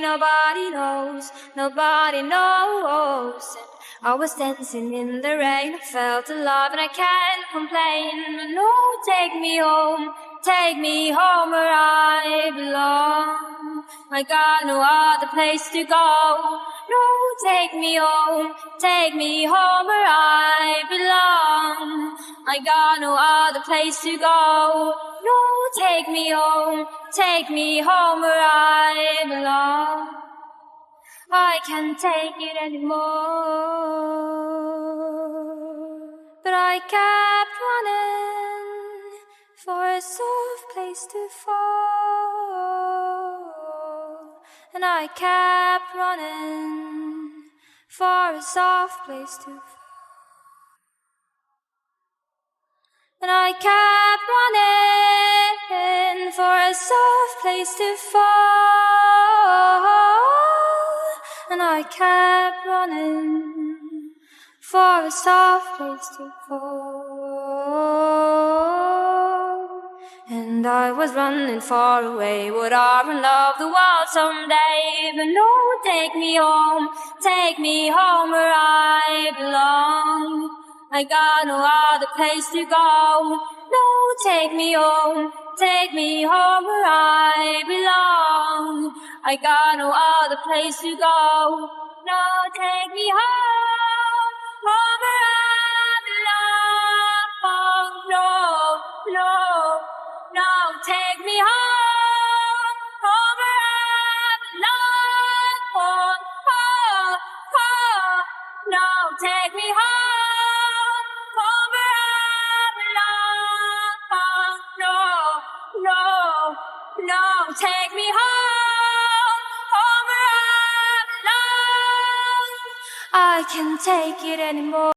Nobody knows, nobody knows. I was dancing in the rain, I felt alive and I can't complain. No, take me home where I belong. I got no other place to go. No, take me home where I belong. I got no other place to go. No, take me home where I belong. I can't take it anymore. But I kept running for a soft place to fall. And I kept running for a soft place to fall. And I kept running for a soft place to fall. And I kept running for a soft place to fall. And I was running far away, would I run love the world someday? But no, take me home where I belong. I got no other place to go. No, take me home where I belong. I got no other place to go. No, take me home where I belong. No, no, no, take me home where I belong. No, take me home where I belong. No, take me home where I belong. I can't take it anymore.